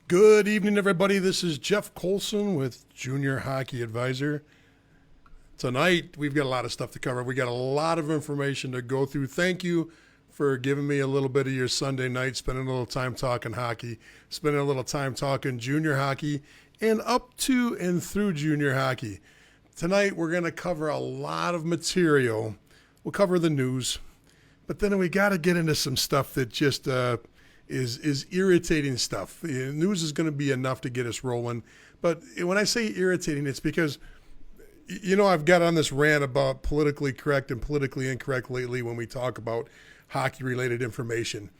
Good evening, everybody. This is Jeff Colson with Junior Hockey Advisor. Tonight, we've got a lot of stuff to cover. We got a lot of information to go through. Thank you for giving me a little bit of your Sunday night, spending a little time talking hockey, spending a little time talking junior hockey, and up to and through junior hockey. Tonight, we're going to cover a lot of material. We'll cover the news, but then we got to get into some stuff that just is irritating stuff. The news is going to be enough to get us rolling, but when I say irritating, it's because I've got on this rant about politically correct and politically incorrect lately when we talk about hockey-related information.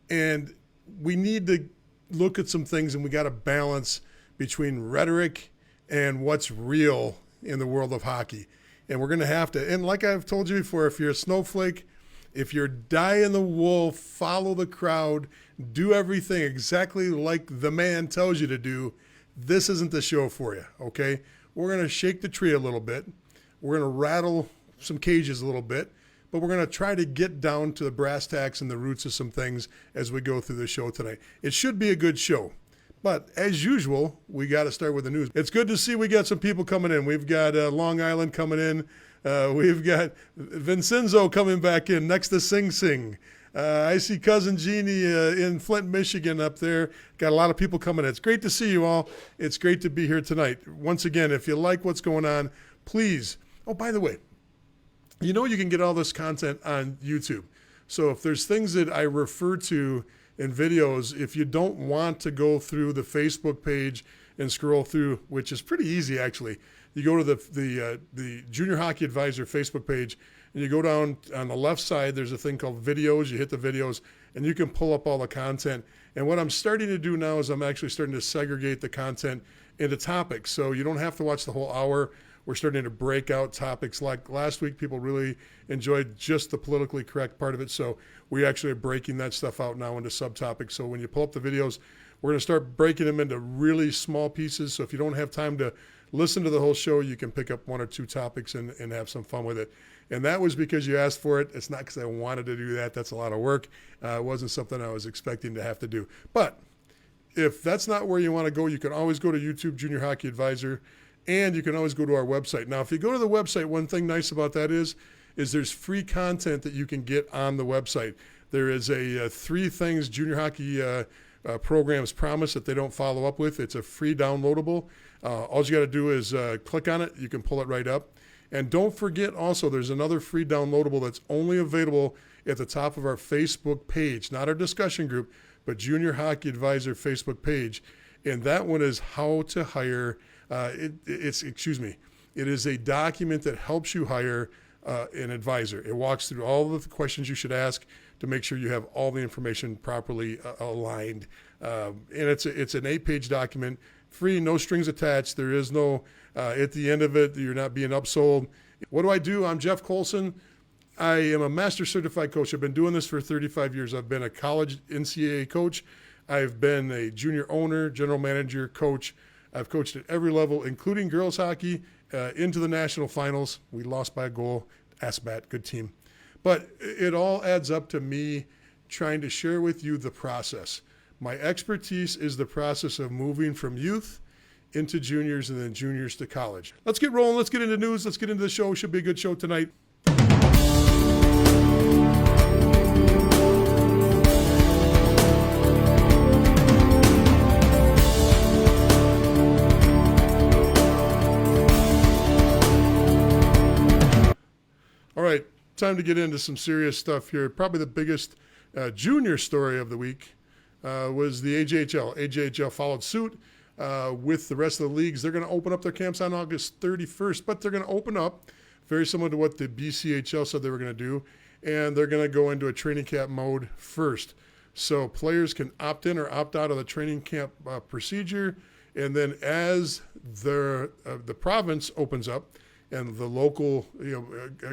And we need to look at some things, and we got to balance between rhetoric and what's real in the world of hockey. And we're going to have to, and like I've told you before, if you're a snowflake, if you're dyed-in-the-wool, follow the crowd, do everything exactly like the man tells you to do, this isn't the show for you, okay? We're going to shake the tree a little bit. We're going to rattle some cages a little bit, but we're going to try to get down to the brass tacks and the roots of some things as we go through the show tonight. It should be a good show. But as usual, we got to start with the news. It's good to see we got some people coming in. We've got Long Island coming in. We've got Vincenzo coming back in next to Sing Sing. I see Cousin Jeannie in Flint, Michigan up there. Got a lot of people coming in. It's great to see you all. It's great to be here tonight. Once again, if you like what's going on, please. Oh, by the way, you can get all this content on YouTube. So if there's things that I refer to in videos, if you don't want to go through the Facebook page and scroll through, which is pretty easy actually, you go to the Junior Hockey Advisor Facebook page, and you go down on the left side, there's a thing called videos. You hit the videos, and you can pull up all the content. And what I'm starting to do now is I'm actually starting to segregate the content into topics. So you don't have to watch the whole hour. We're starting to break out topics. Like last week, people really enjoyed just the politically correct part of it. So we actually are breaking that stuff out now into subtopics. So when you pull up the videos, we're going to start breaking them into really small pieces. So if you don't have time to listen to the whole show, you can pick up one or two topics and have some fun with it. And that was because you asked for it. It's not because I wanted to do that. That's a lot of work. It wasn't something I was expecting to have to do. But if that's not where you want to go, you can always go to YouTube Junior Hockey Advisor, and you can always go to our website. Now, if you go to the website, one thing nice about that is there's free content that you can get on the website. There is a 3 things junior hockey programs promise that they don't follow up with. It's a free downloadable. All you got to do is click on it. You can pull it right up. And don't forget also, there's another free downloadable that's only available at the top of our Facebook page, not our discussion group, but Junior Hockey Advisor Facebook page. And that one is how to hire. It is a document that helps you hire an advisor. It walks through all of the questions you should ask to make sure you have all the information properly aligned. And it's an 8-page document, free, no strings attached. There is no, at the end of it, you're not being upsold. What do? I'm Jeff Colson. I am a master certified coach. I've been doing this for 35 years. I've been a college NCAA coach. I've been a junior owner, general manager, coach. I've coached at every level, including girls hockey, into the national finals. We lost by a goal. ASBAT, good team. But it all adds up to me trying to share with you the process. My expertise is the process of moving from youth into juniors and then juniors to college. Let's get rolling. Let's get into news. Let's get into the show. Should be a good show tonight. All right, time to get into some serious stuff here. Probably the biggest junior story of the week was the AJHL. AJHL followed suit with the rest of the leagues. They're going to open up their camps on August 31st, but they're going to open up very similar to what the BCHL said they were going to do, and they're going to go into a training camp mode first. So players can opt in or opt out of the training camp procedure, and then as the province opens up and the local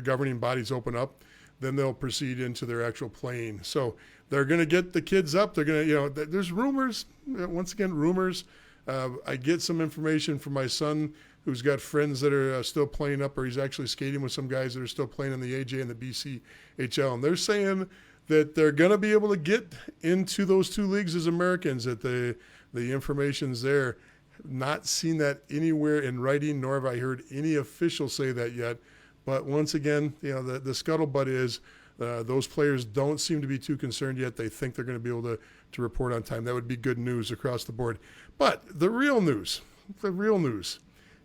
governing bodies open up, then they'll proceed into their actual playing. So they're going to get the kids up. They're going to, there's rumors, once again, rumors. I get some information from my son who's got friends that are still playing up, or he's actually skating with some guys that are still playing in the AJ and the BCHL. And they're saying that they're going to be able to get into those two leagues as Americans, that The information's there. Not seen that anywhere in writing, nor have I heard any official say that yet. But once again, the scuttlebutt is those players don't seem to be too concerned yet. They think they're going to be able to report on time. That would be good news across the board. But the real news,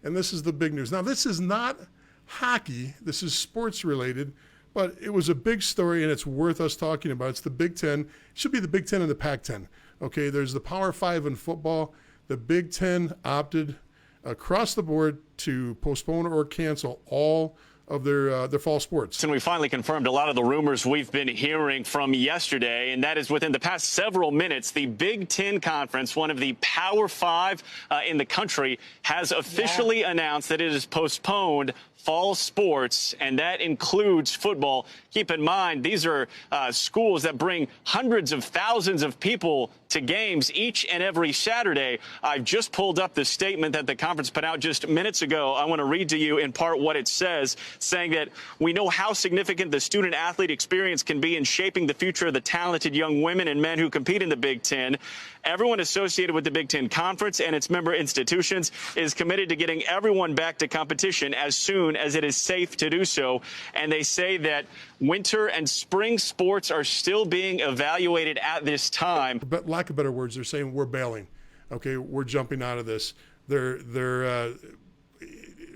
and this is the big news. Now, this is not hockey. This is sports related, but it was a big story, and it's worth us talking about. It's the Big Ten. It should be the Big Ten and the Pac-10. Okay, there's the Power Five in football. The Big Ten opted across the board to postpone or cancel all of their fall sports. And we finally confirmed a lot of the rumors we've been hearing from yesterday, and that is within the past several minutes, the Big Ten Conference, one of the Power Five in the country, has officially announced that it has postponed fall sports, and that includes football. Keep in mind, these are schools that bring hundreds of thousands of people to games each and every Saturday. I've just pulled up the statement that the conference put out just minutes ago. I want to read to you in part what it says, saying that we know how significant the student-athlete experience can be in shaping the future of the talented young women and men who compete in the Big Ten. Everyone associated with the Big Ten Conference and its member institutions is committed to getting everyone back to competition as soon as it is safe to do so. And they say that winter and spring sports are still being evaluated at this time. But lack of better words, they're saying we're bailing. Okay, we're jumping out of this. They're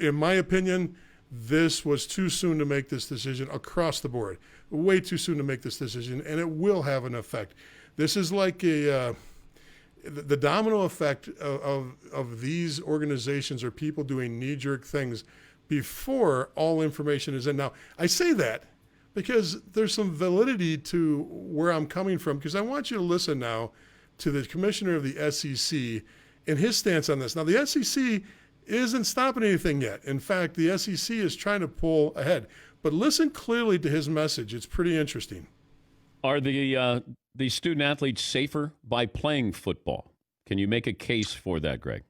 in my opinion, this was too soon to make this decision across the board. Way too soon to make this decision, and it will have an effect. This is like the domino effect of these organizations or people doing knee-jerk things before all information is in. Now, I say that because there's some validity to where I'm coming from, because I want you to listen now to the commissioner of the SEC and his stance on this. Now, the SEC isn't stopping anything yet. In fact, the SEC is trying to pull ahead. But listen clearly to his message. It's pretty interesting. Are the student athletes safer by playing football? Can you make a case for that, Greg?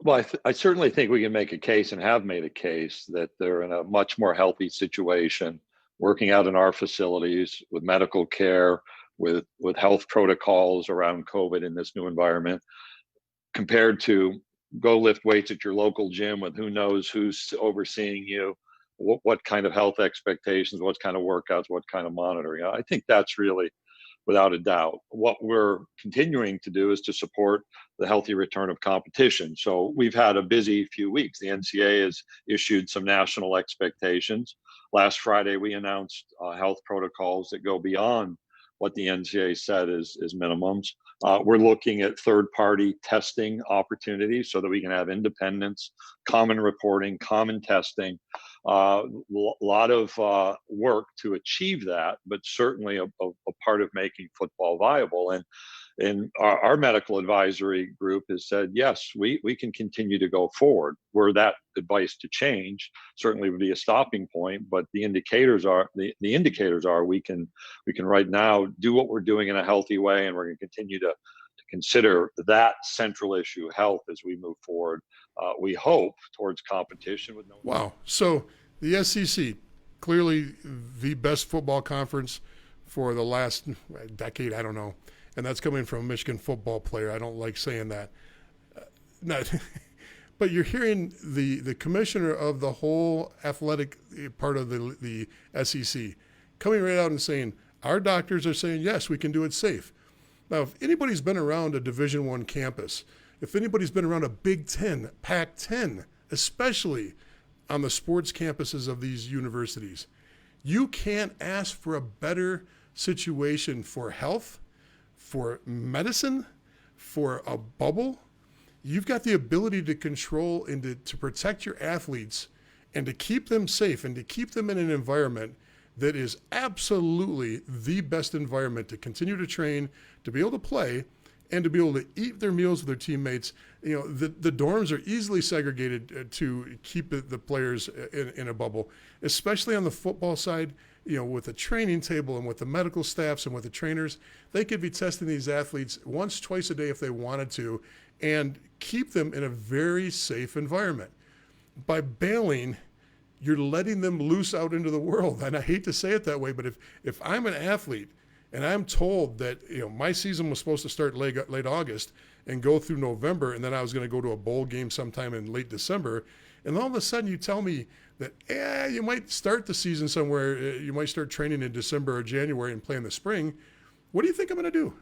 Well, I certainly think we can make a case and have made a case that they're in a much more healthy situation, working out in our facilities with medical care, with health protocols around COVID in this new environment, compared to go lift weights at your local gym with who knows who's overseeing you, what kind of health expectations, what kind of workouts, what kind of monitoring. I think that's really, without a doubt, what we're continuing to do is to support the healthy return of competition. So we've had a busy few weeks. The NCAA has issued some national expectations. Last Friday, we announced health protocols that go beyond what the NCAA said is minimums. We're looking at third-party testing opportunities so that we can have independence, common reporting, common testing. A lot of work to achieve that, but certainly a part of making football viable. And our medical advisory group has said, yes, we can continue to go forward. Were that advice to change, certainly would be a stopping point. But the indicators are we can right now do what we're doing in a healthy way, and we're going to continue to consider that central issue, health, as we move forward. We hope towards competition with no. Wow. So the SEC, clearly the best football conference for the last decade, I don't know. And that's coming from a Michigan football player. I don't like saying that. But you're hearing the commissioner of the whole athletic part of the SEC coming right out and saying, our doctors are saying, yes, we can do it safe. Now, if anybody's been around a Division I campus, if anybody's been around a Big Ten, Pac-10, especially on the sports campuses of these universities, you can't ask for a better situation for health, for medicine, for a bubble. You've got the ability to control and to protect your athletes and to keep them safe and to keep them in an environment that is absolutely the best environment to continue to train, to be able to play, and to be able to eat their meals with their teammates. You know, the dorms are easily segregated to keep the players in a bubble, especially on the football side. You know, with the training table and with the medical staffs and with the trainers, they could be testing these athletes once, twice a day if they wanted to, and keep them in a very safe environment. By bailing, you're letting them loose out into the world. And I hate to say it that way, but if I'm an athlete and I'm told that, you know, my season was supposed to start late August and go through November, and then I was going to go to a bowl game sometime in late December, and all of a sudden you tell me that you might start the season somewhere, you might start training in December or January and play in the spring. What do you think I'm going to do?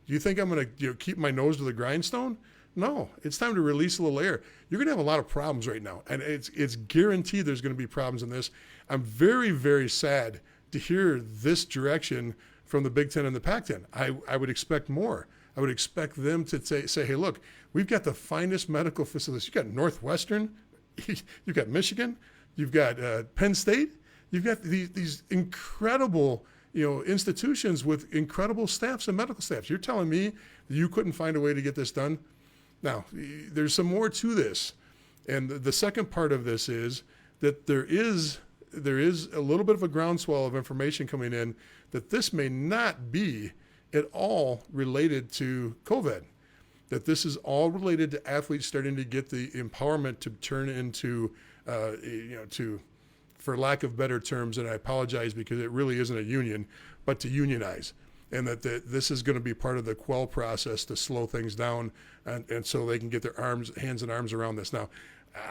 Do you think I'm going to keep my nose to the grindstone? No, it's time to release a little air. You're going to have a lot of problems right now, and it's guaranteed there's going to be problems in this. I'm very, very sad to hear this direction from the Big Ten and the Pac-10. I would expect more. I would expect them to say, hey, look, we've got the finest medical facilities. You've got Northwestern, you've got Michigan, you've got Penn State, you've got these incredible institutions with incredible staffs and medical staffs. You're telling me that you couldn't find a way to get this done? Now, there's some more to this. And the second part of this is that there is a little bit of a groundswell of information coming in that this may not be at all related to COVID, that this is all related to athletes starting to get the empowerment to turn into, for lack of better terms, and I apologize because it really isn't a union, but to unionize. And that this is going to be part of the quell process to slow things down and so they can get their hands and arms around this. Now,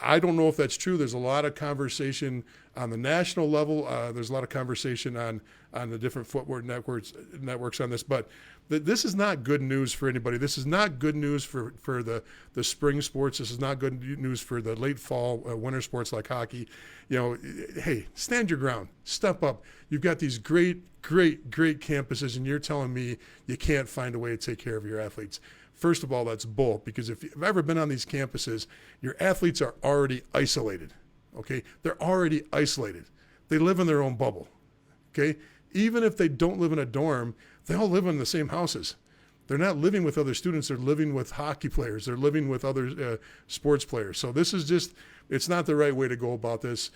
I don't know if that's true. There's a lot of conversation on the national level. There's a lot of conversation on the different footwear networks on this. But this is not good news for anybody. This is not good news for the spring sports. This is not good news for the late fall, winter sports like hockey. Hey, stand your ground. Step up. You've got these great campuses, and you're telling me you can't find a way to take care of your athletes. First of all, that's bull, because if you've ever been on these campuses, your athletes are already isolated, okay? They're already isolated. They live in their own bubble, okay? Even if they don't live in a dorm, they all live in the same houses. They're not living with other students. They're living with hockey players. They're living with other sports players. So this is just, it's not the right way to go about this.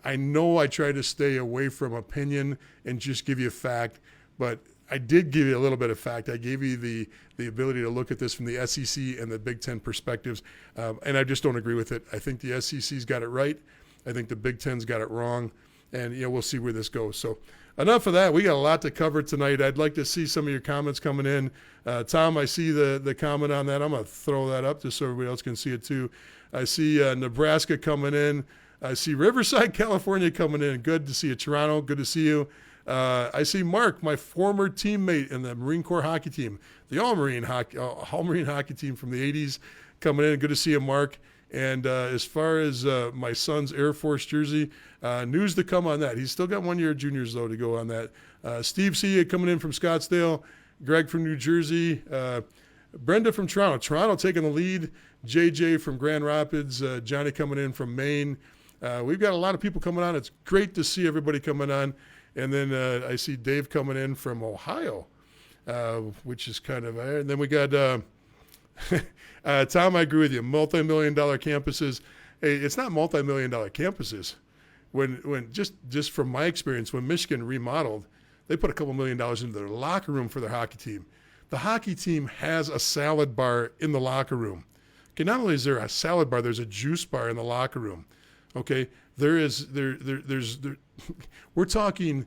I know I try to stay away from opinion and just give you fact, but I did give you a little bit of fact. I gave you the ability to look at this from the SEC and the Big Ten perspectives, and I just don't agree with it. I think the SEC's got it right. I think the Big Ten's got it wrong, and we'll see where this goes. So enough of that. We got a lot to cover tonight. I'd like to see some of your comments coming in. Tom, I see the comment on that. I'm going to throw that up just so everybody else can see it too. I see Nebraska coming in. I see Riverside, California coming in. Good to see you. Toronto, good to see you. I see Mark, my former teammate in the Marine Corps hockey team, the All-Marine hockey team from the 80s, coming in. Good to see you, Mark. And as far as my son's Air Force jersey, news to come on that. He's still got 1 year of juniors, though, to go on that. Steve, see you coming in from Scottsdale. Greg from New Jersey. Brenda from Toronto. Toronto taking the lead. JJ from Grand Rapids. Johnny coming in from Maine. We've got a lot of people coming on. It's great to see everybody coming on. And then I see Dave coming in from Ohio, which is kind of – and then we got Tom, I agree with you, multi-million-dollar campuses. Hey, it's not multi-million-dollar campuses. When just from my experience, when Michigan remodeled, they put a couple $1 million into their locker room for their hockey team. The hockey team has a salad bar in the locker room. Okay, not only is there a salad bar, there's a juice bar in the locker room. Okay, there's we're talking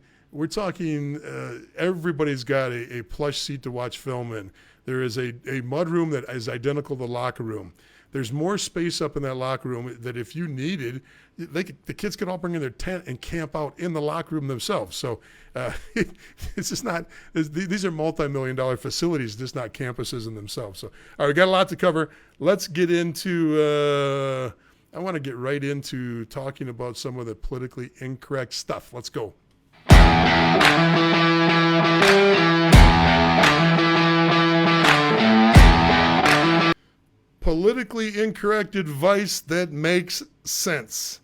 everybody's got a plush seat to watch film in. There is a mud room that is identical to the locker room. There's more space up in that locker room that if you needed, the kids could all bring in their tent and camp out in the locker room themselves. So it's just not, these are multi-million-dollar facilities, just not campuses in themselves. So, all right, we got a lot to cover. Let's get into, I want to get right into talking about some of the politically incorrect stuff. Let's go. Politically incorrect advice that makes sense.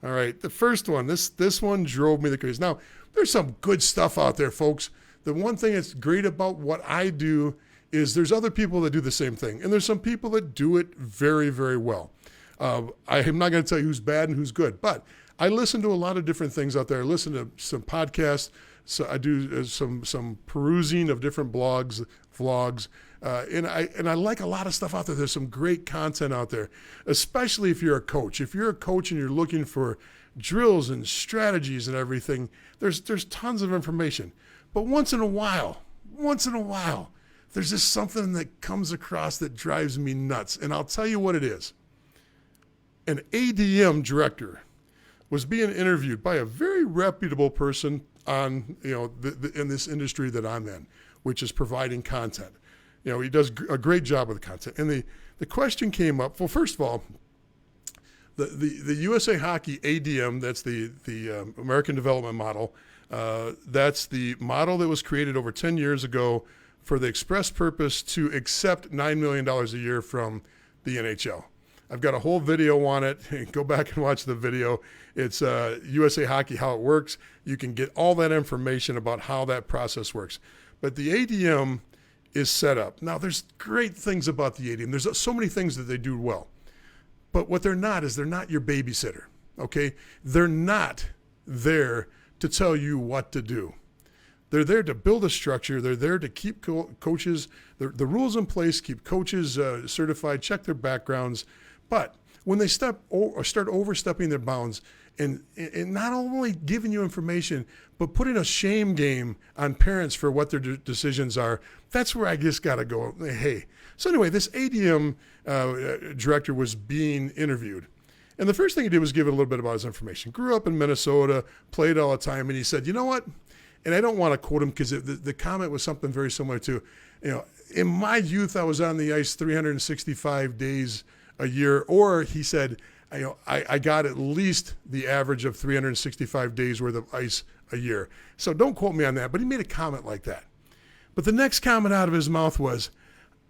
All right, the first one, this one drove me the crazy. Now, there's some good stuff out there, folks. The one thing that's great about what I do is there's other people that do the same thing, and there's some people that do it very, very well. I am not going to tell you who's bad and who's good, but I listen to a lot of different things out there. I listen to some podcasts. So I do some perusing of different blogs, vlogs, and I like a lot of stuff out there. There's some great content out there, especially if you're a coach. If you're a coach and you're looking for drills and strategies and everything, there's tons of information. But once in a while, there's just something that comes across that drives me nuts. And I'll tell you what it is. An ADM director was being interviewed by a very reputable person on, in this industry that I'm in, which is providing content. He does a great job with the content. And the question came up, well, first of all, the USA Hockey ADM, that's the American Development Model, that's the model that was created over 10 years ago for the express purpose to accept $9 million a year from the NHL. I've got a whole video on it. Go back and watch the video. It's USA Hockey, how it works. You can get all that information about how that process works. But the ADM is set up. Now, there's great things about the ADM. There's so many things that they do well. But what they're not is they're not your babysitter, okay? They're not there to tell you what to do. They're there to build a structure. They're there to keep coaches, the rules in place, keep coaches certified, check their backgrounds. But when they start overstepping their bounds and not only giving you information, but putting a shame game on parents for what their decisions are, that's where I just got to go, hey. So anyway, this ADM director was being interviewed. And the first thing he did was give it a little bit about his information. Grew up in Minnesota, played all the time, and he said, you know what? And I don't want to quote him because the comment was something very similar to, in my youth, I was on the ice 365 days a year, or he said, I got at least the average of 365 days worth of ice a year. So don't quote me on that, but he made a comment like that. But the next comment out of his mouth was,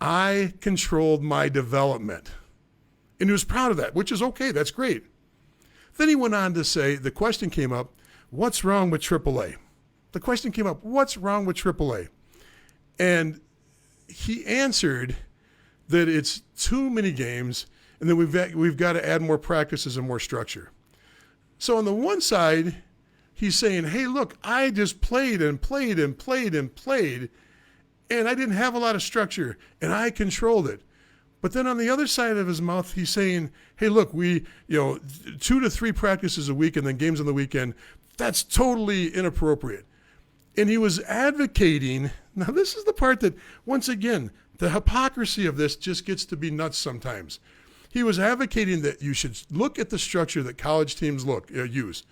I controlled my development. And he was proud of that, which is okay. That's great. Then he went on to say, the question came up, what's wrong with AAA? The question came up, what's wrong with AAA? And he answered that it's too many games and that we've got to add more practices and more structure. So on the one side, he's saying, hey, look, I just played and played and played and played, and I didn't have a lot of structure, and I controlled it. But then on the other side of his mouth, he's saying, hey, look, we, 2 to 3 practices a week and then games on the weekend, that's totally inappropriate. And he was advocating, now this is the part that, once again, the hypocrisy of this just gets to be nuts sometimes. He was advocating that you should look at the structure that college teams use.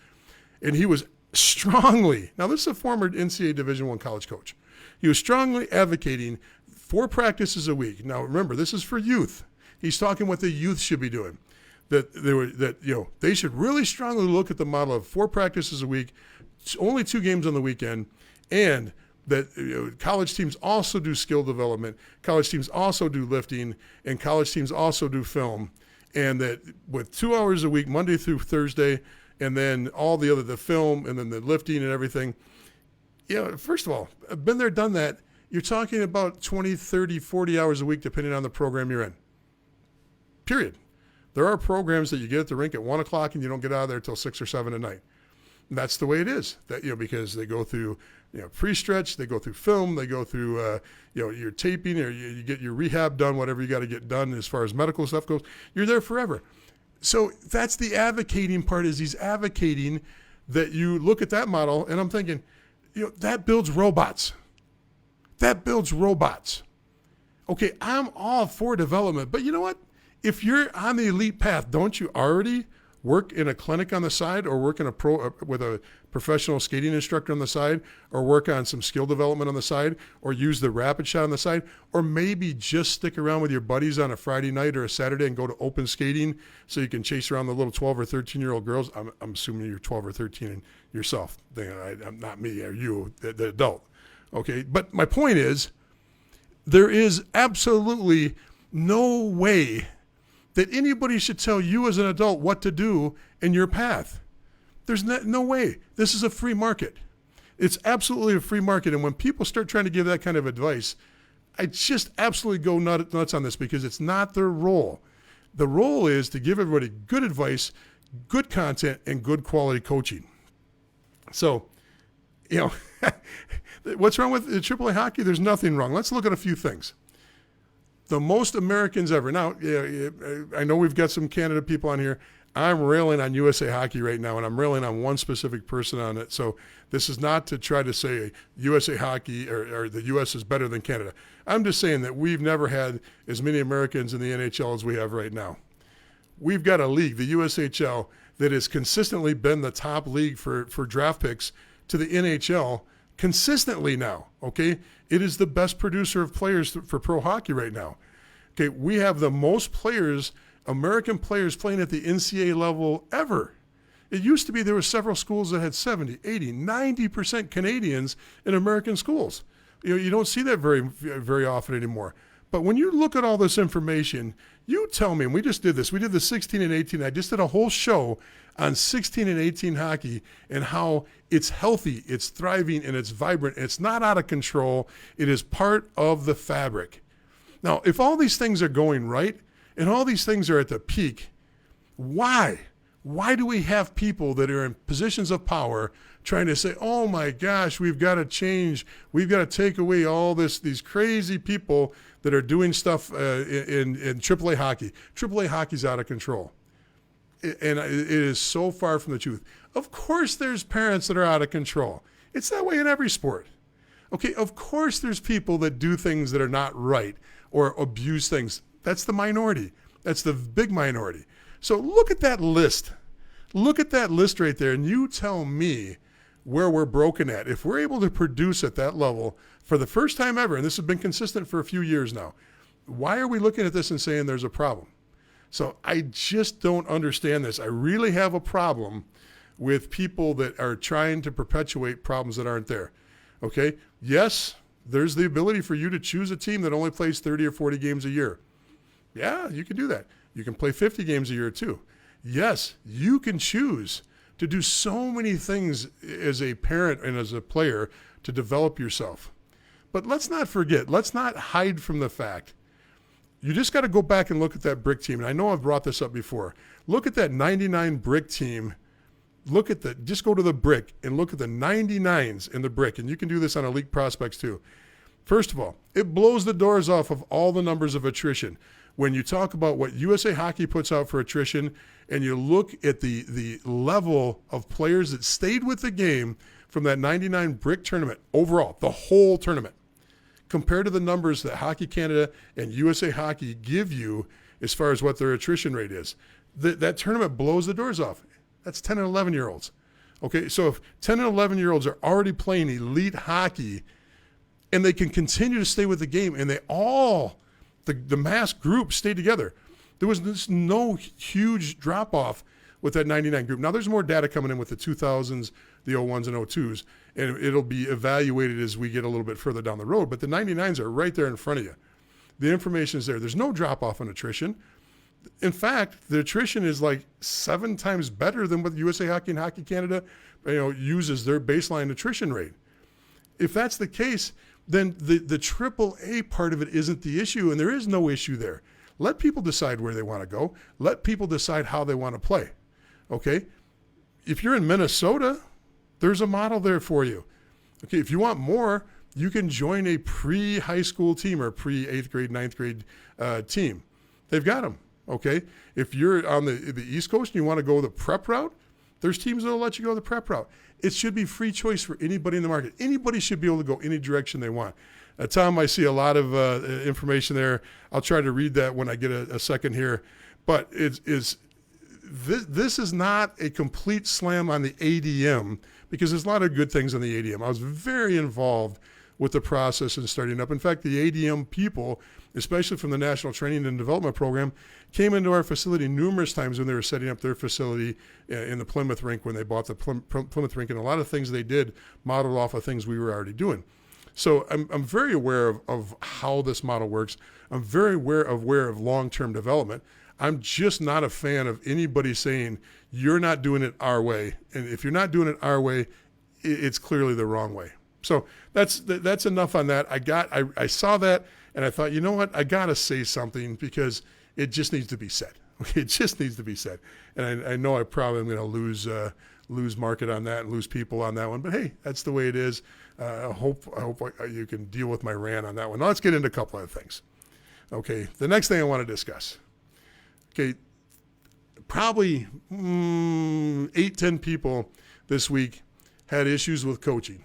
And he was strongly, now this is a former NCAA Division I college coach. He was strongly advocating 4 practices a week. Now remember, this is for youth. He's talking what the youth should be doing. They should really strongly look at the model of 4 practices a week, only 2 games on the weekend, and that college teams also do skill development, college teams also do lifting, and college teams also do film, and that with 2 hours a week, Monday through Thursday, and then all the film and then the lifting and everything. First of all, I've been there, done that. You're talking about 20, 30, 40 hours a week, depending on the program you're in. Period. There are programs that you get at the rink at 1 o'clock and you don't get out of there till 6 or 7 at night. And that's the way it is. That because they go through pre-stretch, they go through film, they go through your taping, or you get your rehab done, whatever you got to get done as far as medical stuff goes. You're there forever. So that's the advocating part, is he's advocating that you look at that model, and I'm thinking, that builds robots. That builds robots. Okay, I'm all for development, but you know what? If you're on the elite path, don't you already work in a clinic on the side, or work in with a professional skating instructor on the side, or work on some skill development on the side, or use the rapid shot on the side, or maybe just stick around with your buddies on a Friday night or a Saturday and go to open skating so you can chase around the little 12 or 13-year-old girls. I'm assuming you're 12 or 13 yourself. I'm not me or you, the adult. Okay, but my point is, there is absolutely no way that anybody should tell you as an adult what to do in your path. There's no way. This is a free market. It's absolutely a free market. And when people start trying to give that kind of advice, I just absolutely go nuts on this, because it's not their role. The role is to give everybody good advice, good content, and good quality coaching. So, what's wrong with AAA hockey? There's nothing wrong. Let's look at a few things. The most Americans ever. Now, I know we've got some Canada people on here. I'm railing on USA Hockey right now, and I'm railing on one specific person on it. So this is not to try to say USA Hockey or the U.S. is better than Canada. I'm just saying that we've never had as many Americans in the NHL as we have right now. We've got a league, the USHL, that has consistently been the top league for draft picks to the NHL consistently now, okay? It is the best producer of players for pro hockey right now. Okay, we have the most players, American players playing at the NCAA level ever. It used to be there were several schools that had 70, 80, 90% Canadians in American schools. You don't see that very often anymore. But when you look at all this information, you tell me, and we just did this. We did the 16 and 18. I just did a whole show on 16 and 18 hockey and how it's healthy, it's thriving, and it's vibrant. It's not out of control. It is part of the fabric. Now, if all these things are going right and all these things are at the peak, why? Why do we have people that are in positions of power trying to say, oh my gosh, we've got to change, we've got to take away all these crazy people that are doing stuff in AAA hockey. AAA hockey's out of control. And it is so far from the truth. Of course there's parents that are out of control. It's that way in every sport. Okay, of course there's people that do things that are not right or abuse things. That's the minority. That's the big minority. So look at that list. Look at that list right there, and you tell me where we're broken at. If we're able to produce at that level for the first time ever, and this has been consistent for a few years now, why are we looking at this and saying there's a problem? So I just don't understand this. I really have a problem with people that are trying to perpetuate problems that aren't there. Okay? Yes, there's the ability for you to choose a team that only plays 30 or 40 games a year. Yeah, you can do that. You can play 50 games a year too. Yes, you can choose to do so many things as a parent and as a player to develop yourself. But let's not forget, let's not hide from the fact. You just got to go back and look at that brick team. And I know I've brought this up before. Look at that 99 brick team. Just go to the brick and look at the 99s in the brick. And you can do this on Elite Prospects too. First of all, it blows the doors off of all the numbers of attrition. When you talk about what USA Hockey puts out for attrition and you look at the level of players that stayed with the game from that 99 brick tournament overall, the whole tournament, compared to the numbers that Hockey Canada and USA Hockey give you as far as what their attrition rate is, that tournament blows the doors off. That's 10 and 11-year-olds. Okay, so if 10 and 11-year-olds are already playing elite hockey and they can continue to stay with the game and they all, the mass group stayed together, there was no huge drop-off with that 99 group. Now, there's more data coming in with the 2000s, the 01s and 02s, and it'll be evaluated as we get a little bit further down the road. But the 99s are right there in front of you. The information is there. There's no drop-off on attrition. In fact, the attrition is like 7 times better than what USA Hockey and Hockey Canada uses their baseline attrition rate. If that's the case, then the AAA part of it isn't the issue, and there is no issue there. Let people decide where they want to go. Let people decide how they want to play. Okay? If you're in Minnesota, there's a model there for you. Okay, if you want more, you can join a pre-high school team or pre-8th grade, 9th grade team. They've got them. Okay? If you're on the East Coast and you want to go the prep route, there's teams that will let you go the prep route. It should be free choice for anybody in the market. Anybody should be able to go any direction they want. Tom, I see a lot of information there. I'll try to read that when I get a second here. But this is not a complete slam on the ADM because there's a lot of good things on the ADM. I was very involved with the process and starting up. In fact, the ADM people, especially from the National Training and Development Program, came into our facility numerous times when they were setting up their facility in the Plymouth rink when they bought the Plymouth rink, and a lot of things they did modeled off of things we were already doing. So I'm very aware of how this model works. I'm very aware of long-term development. I'm just not a fan of anybody saying, you're not doing it our way. And if you're not doing it our way, it's clearly the wrong way. So that's enough on that. I saw that and I thought, you know what? I got to say something because it just needs to be said. Okay, it just needs to be said. And I know I probably am going to lose market on that and lose people on that one. But hey, that's the way it is. I hope you can deal with my rant on that one. Now let's get into a couple other things. Okay, the next thing I want to discuss. Okay, probably 8-10 people this week had issues with coaching.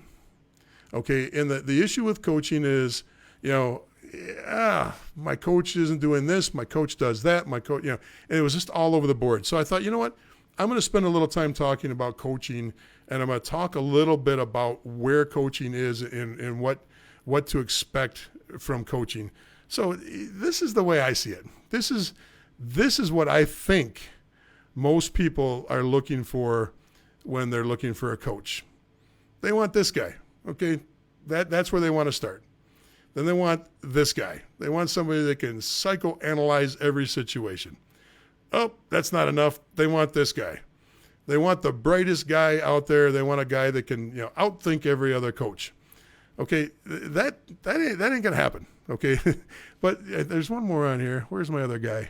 Okay, and the issue with coaching is, my coach isn't doing this, my coach does that, and it was just all over the board. So I thought, you know what, I'm going to spend a little time talking about coaching, and I'm going to talk a little bit about where coaching is and what to expect from coaching. So this is the way I see it. This is what I think most people are looking for when they're looking for a coach. They want this guy. Okay, that's where they want to start. Then they want this guy. They want somebody that can psychoanalyze every situation. Oh, that's not enough. They want this guy. They want the brightest guy out there. They want a guy that can, outthink every other coach. Okay, that ain't gonna happen. Okay, but there's one more on here. Where's my other guy?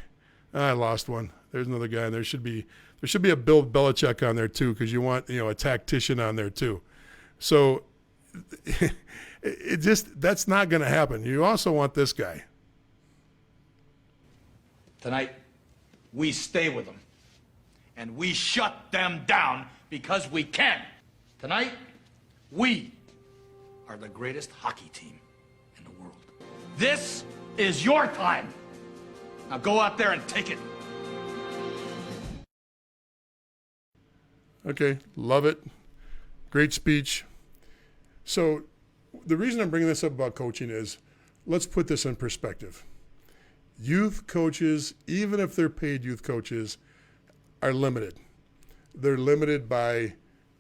I lost one. There's another guy, and there should be a Bill Belichick on there too, because you want a tactician on there too. So that's not going to happen. You also want this guy. Tonight, we stay with them, and we shut them down because we can. Tonight, we are the greatest hockey team in the world. This is your time. Now go out there and take it. Okay, love it. Great speech. So the reason I'm bringing this up about coaching is, let's put this in perspective. Youth coaches, even if they're paid youth coaches, are limited. They're limited by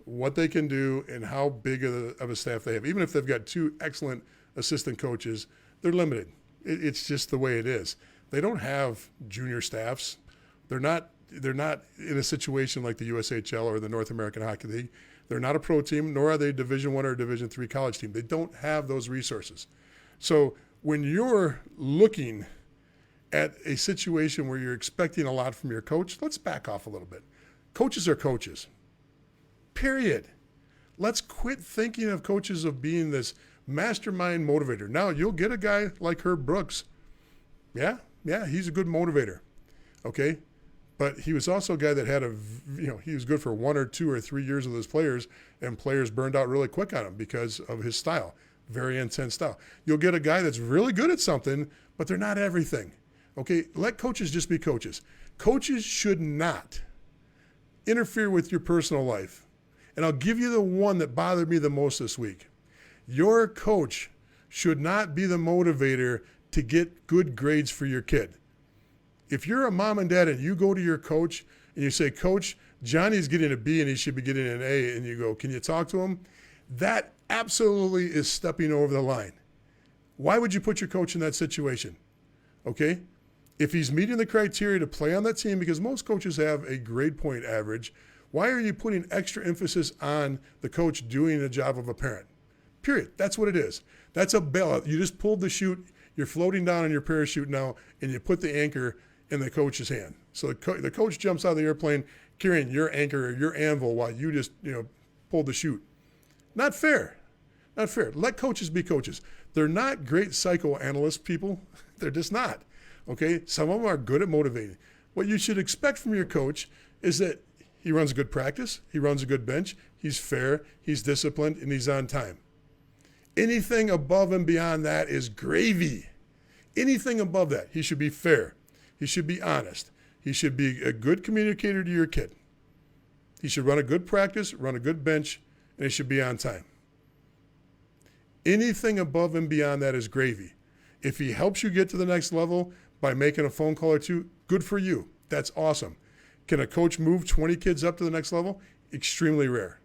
what they can do and how big of a staff they have. Even if they've got 2 excellent assistant coaches, they're limited. It's just the way it is. They don't have junior staffs. They're not in a situation like the USHL or the North American Hockey League. They're not a pro team, nor are they a Division I or Division III college team. They don't have those resources. So when you're looking at a situation where you're expecting a lot from your coach, let's back off a little bit. Coaches are coaches, period. Let's quit thinking of coaches of being this mastermind motivator. Now, you'll get a guy like Herb Brooks. Yeah, he's a good motivator, okay? But he was also a guy that had he was good for 1 or 2 or 3 years with his players, and players burned out really quick on him because of his style, very intense style. You'll get a guy that's really good at something, but they're not everything. Okay, let coaches just be coaches. Coaches should not interfere with your personal life. And I'll give you the one that bothered me the most this week. Your coach should not be the motivator to get good grades for your kid. If you're a mom and dad and you go to your coach and you say, Coach, Johnny's getting a B and he should be getting an A, and you go, can you talk to him? That absolutely is stepping over the line. Why would you put your coach in that situation? Okay? If he's meeting the criteria to play on that team, because most coaches have a grade point average, why are you putting extra emphasis on the coach doing the job of a parent? Period. That's what it is. That's a bailout. You just pulled the chute, you're floating down on your parachute now, and you put the anchor in the coach's hand. So the coach jumps out of the airplane carrying your anchor or your anvil while you just pulled the chute. Not fair. Not fair. Let coaches be coaches. They're not great psychoanalyst people. They're just not. Okay? Some of them are good at motivating. What you should expect from your coach is that he runs a good practice, he runs a good bench, he's fair, he's disciplined, and he's on time. Anything above and beyond that is gravy. Anything above that, he should be fair. He should be honest. He should be a good communicator to your kid. He should run a good practice, run a good bench, and he should be on time. Anything above and beyond that is gravy. If he helps you get to the next level by making a phone call or 2, good for you. That's awesome. Can a coach move 20 kids up to the next level? Extremely rare.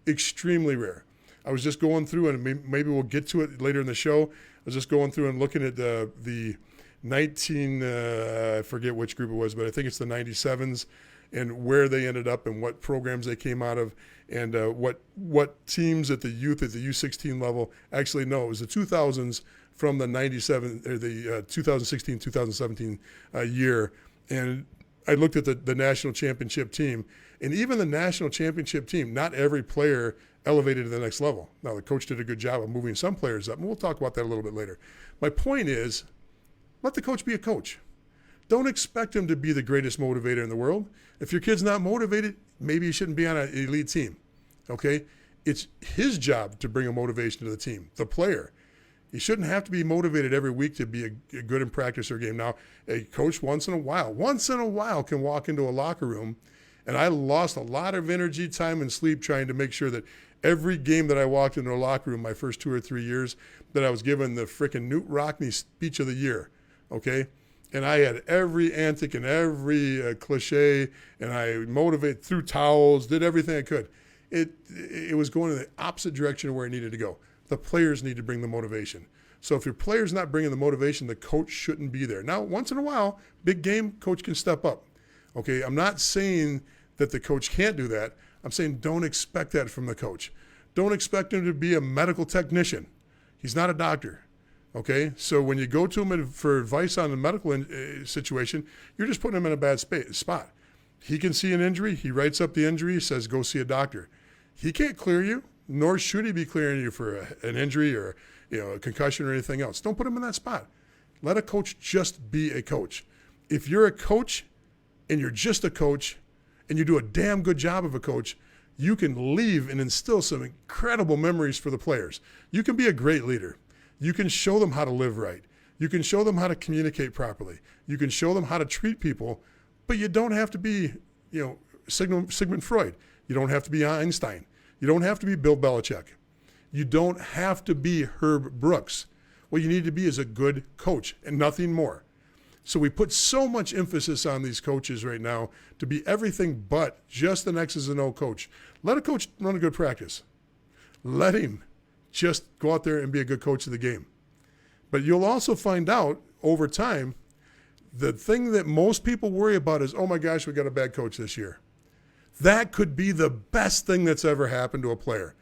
Extremely rare. I was just going through, and maybe we'll get to it later in the show. I was just going through and looking at the 19, I forget which group it was, but I think it's the 97s, and where they ended up and what programs they came out of, and what teams at the U16 level actually know. It was the 2000s from the 97 or the 2016, 2017 year, and I looked at the national championship team, and even the national championship team, not every player elevated to the next level. Now, the coach did a good job of moving some players up, and we'll talk about that a little bit later. My point is, let the coach be a coach. Don't expect him to be the greatest motivator in the world. If your kid's not motivated, maybe you shouldn't be on an elite team, okay? It's his job to bring a motivation to the team, the player. He shouldn't have to be motivated every week to be a good in practice or game. Now, a coach once in a while can walk into a locker room, and I lost a lot of energy, time, and sleep trying to make sure that every game that I walked into a locker room my first 2 or 3 years that I was given the frickin' Newt Rockney speech of the year, okay? And I had every antic and every cliche, and I motivated through towels, did everything I could. It was going in the opposite direction of where it needed to go. The players need to bring the motivation. So if your player's not bringing the motivation, the coach shouldn't be there. Now, once in a while, big game, coach can step up. Okay, I'm not saying that the coach can't do that. I'm saying don't expect that from the coach. Don't expect him to be a medical technician. He's not a doctor. Okay, so when you go to him for advice on the medical situation, you're just putting him in a bad spot. He can see an injury. He writes up the injury, says, go see a doctor. He can't clear you, nor should he be clearing you for an injury or a concussion or anything else. Don't put him in that spot. Let a coach just be a coach. If you're a coach and you're just a coach and you do a damn good job of a coach, you can leave and instill some incredible memories for the players. You can be a great leader. You can show them how to live right. You can show them how to communicate properly. You can show them how to treat people, but you don't have to be, Sigmund Freud. You don't have to be Einstein. You don't have to be Bill Belichick. You don't have to be Herb Brooks. What you need to be is a good coach and nothing more. So we put so much emphasis on these coaches right now to be everything but just an X's and O coach. Let a coach run a good practice. Let him just go out there and be a good coach of the game. But you'll also find out over time, the thing that most people worry about is, oh my gosh, we got a bad coach this year. That could be the best thing that's ever happened to a player,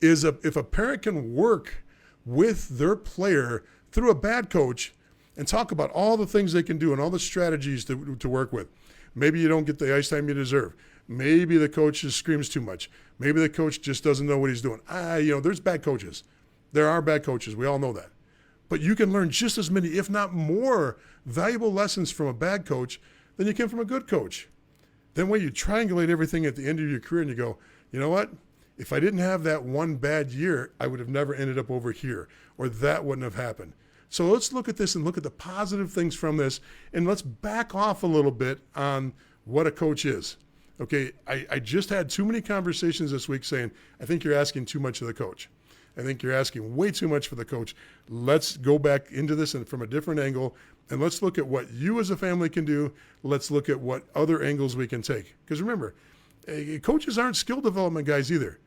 is if a parent can work with their player through a bad coach and talk about all the things they can do and all the strategies to work with. Maybe you don't get the ice time you deserve. Maybe the coach just screams too much. Maybe the coach just doesn't know what he's doing. There's bad coaches. There are bad coaches. We all know that. But you can learn just as many, if not more, valuable lessons from a bad coach than you can from a good coach. Then when you triangulate everything at the end of your career and you go, you know what? If I didn't have that one bad year, I would have never ended up over here, or that wouldn't have happened. So let's look at this and look at the positive things from this, and let's back off a little bit on what a coach is. Okay, I just had too many conversations this week saying, I think you're asking too much of the coach. I think you're asking way too much for the coach. Let's go back into this and from a different angle, and let's look at what you as a family can do. Let's look at what other angles we can take. Because remember, coaches aren't skill development guys either.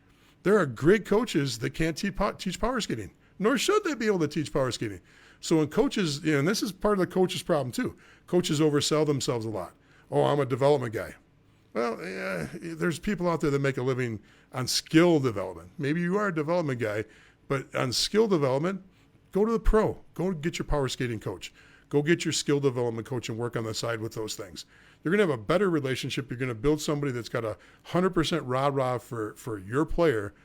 There are great coaches that can't teach power skating, nor should they be able to teach power skating. So when coaches, and this is part of the coach's problem too, coaches oversell themselves a lot. Oh, I'm a development guy. Well, there's people out there that make a living on skill development. Maybe you are a development guy, but on skill development, go to the pro. Go get your power skating coach. Go get your skill development coach and work on the side with those things. You're going to have a better relationship. You're going to build somebody that's got 100% rah-rah for your player,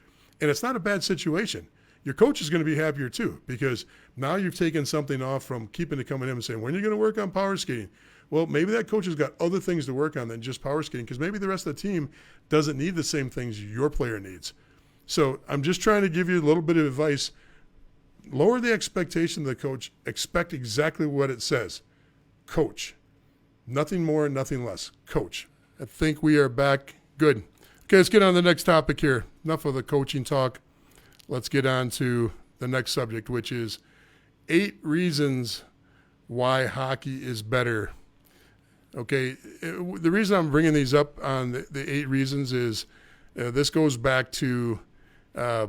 and it's not a bad situation. Your coach is going to be happier too, because now you've taken something off from keeping it coming in and saying, when are you going to work on power skating? Well, maybe that coach has got other things to work on than just power skating, because maybe the rest of the team doesn't need the same things your player needs. So I'm just trying to give you a little bit of advice. Lower the expectation of the coach. Expect exactly what it says. Coach. Nothing more, nothing less. Coach. I think we are back. Good. Okay, let's get on to the next topic here. Enough of the coaching talk. Let's get on to the next subject, which is 8 reasons why hockey is better. Okay, the reason I'm bringing these up on the 8 reasons is this goes back to, let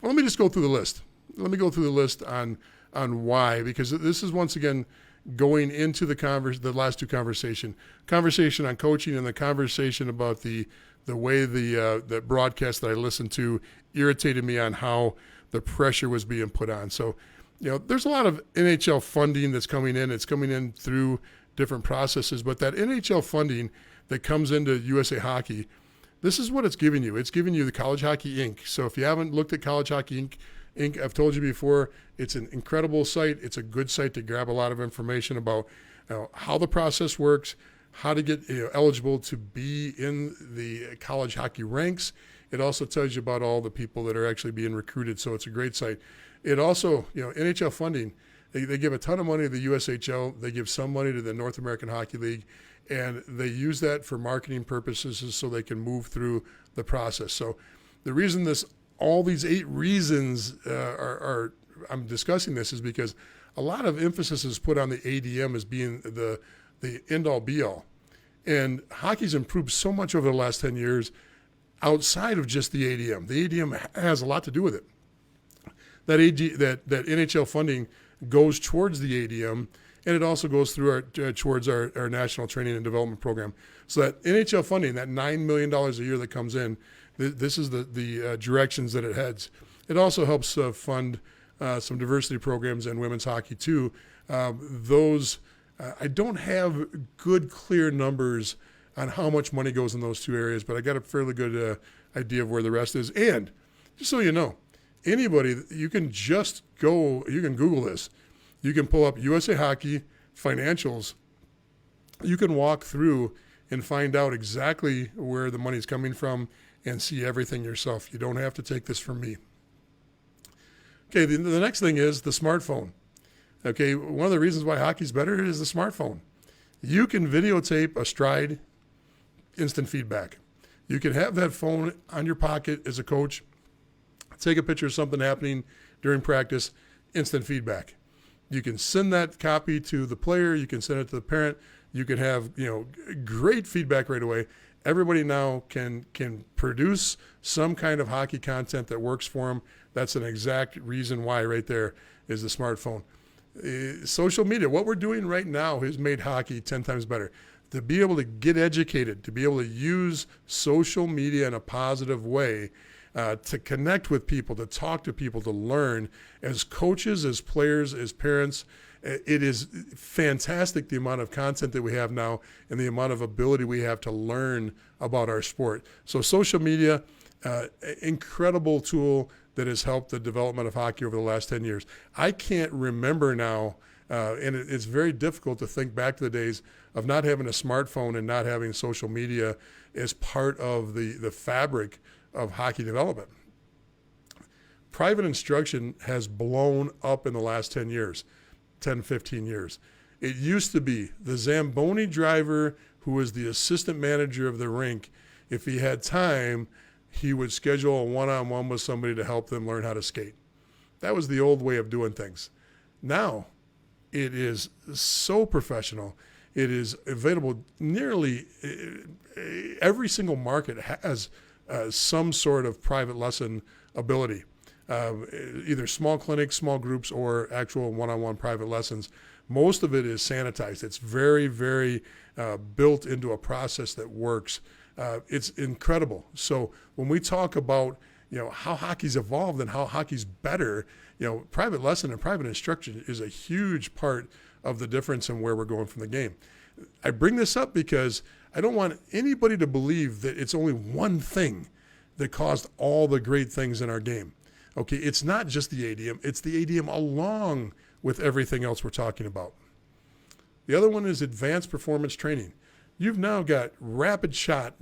me just go through the list. Let me go through the list on why, because this is once again going into the last 2 conversation on coaching and the conversation about the way the broadcast that I listened to irritated me on how the pressure was being put on. So, there's a lot of NHL funding that's coming in. It's coming in through different processes, but that NHL funding that comes into USA Hockey, this is what it's giving you. It's giving you the College Hockey Inc. So if you haven't looked at College Hockey Inc., I've told you before, it's an incredible site. It's a good site to grab a lot of information about how the process works, how to get eligible to be in the college hockey ranks. It also tells you about all the people that are actually being recruited, so it's a great site. It also, NHL funding, they give a ton of money to the USHL, they give some money to the North American Hockey League, and they use that for marketing purposes so they can move through the process. So the reason all these 8 reasons I'm discussing this is because a lot of emphasis is put on the ADM as being the end-all be-all. And hockey's improved so much over the last 10 years outside of just the ADM. The ADM has a lot to do with it. That NHL funding goes towards the ADM, and it also goes through towards our national training and development program. So that NHL funding, that $9 million a year that comes in, this is the directions that it heads. It also helps fund some diversity programs and women's hockey too. I don't have good, clear numbers on how much money goes in those 2 areas, but I got a fairly good idea of where the rest is. And just so you know, anybody, you can Google this. You can pull up USA Hockey financials. You can walk through and find out exactly where the money's coming from and see everything yourself. You don't have to take this from me. Okay, the next thing is the smartphone. Okay, one of the reasons why hockey's better is the smartphone. You can videotape a stride, instant feedback. You can have that phone on your pocket as a coach, take a picture of something happening during practice, instant feedback. You can send that copy to the player. You can send it to the parent. You can have great feedback right away. Everybody now can produce some kind of hockey content that works for them. That's an exact reason why right there is the smartphone. Social media, what we're doing right now has made hockey 10 times better. To be able to get educated, to be able to use social media in a positive way, to connect with people, to talk to people, to learn. As coaches, as players, as parents, it is fantastic the amount of content that we have now and the amount of ability we have to learn about our sport. So social media, incredible tool that has helped the development of hockey over the last 10 years. I can't remember now, and it's very difficult to think back to the days of not having a smartphone and not having social media as part of the fabric of hockey development. Private instruction has blown up in the last 10 years, 10, 15 years. It used to be the Zamboni driver who was the assistant manager of the rink. If he had time, he would schedule a one-on-one with somebody to help them learn how to skate. That was the old way of doing things. Now, it is so professional. It is available nearly every single market has some sort of private lesson ability, either small clinics, small groups, or actual one-on-one private lessons. Most of it is sanitized. It's very, very built into a process that works. It's incredible. So when we talk about how hockey's evolved and how hockey's better, private lesson and private instruction is a huge part of the difference in where we're going from the game. I bring this up because I don't want anybody to believe that it's only one thing that caused all the great things in our game. Okay, it's not just the ADM, it's the ADM along with everything else we're talking about. The other one is advanced performance training. You've now got rapid shot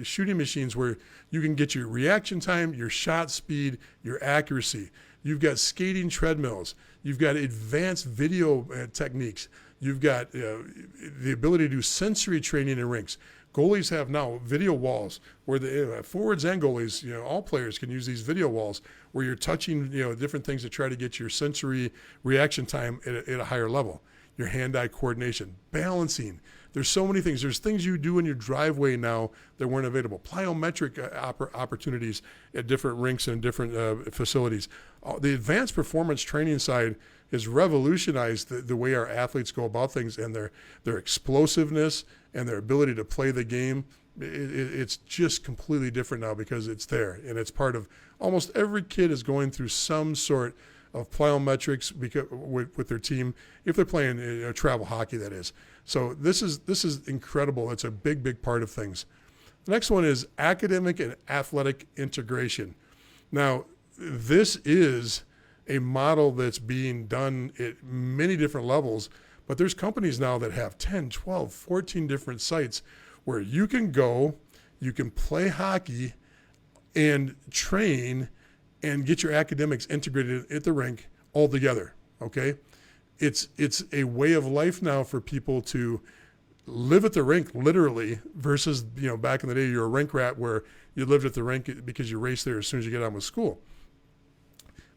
shooting machines where you can get your reaction time, your shot speed, your accuracy. You've got skating treadmills. You've got advanced video techniques. You've got the ability to do sensory training in rinks. Goalies have now video walls where the forwards and goalies, all players can use these video walls where you're touching, different things to try to get your sensory reaction time at a higher level. Your hand-eye coordination, balancing. There's so many things. There's things you do in your driveway now that weren't available. Plyometric opportunities at different rinks and different facilities. The advanced performance training side has revolutionized the way our athletes go about things and their explosiveness and their ability to play the game. It's just completely different now because it's there, and it's part of almost every kid is going through some sort of plyometrics with their team if they're playing travel hockey, that is. So this is incredible. It's a big, big part of things. The next one is academic and athletic integration. Now, this is a model that's being done at many different levels, But there's companies now that have 10, 12, 14 different sites where you can go, you can play hockey and train and get your academics integrated at the rink all together, okay? It's a way of life now for people to live at the rink literally versus, back in the day you're a rink rat where you lived at the rink because you raced there as soon as you get on with school.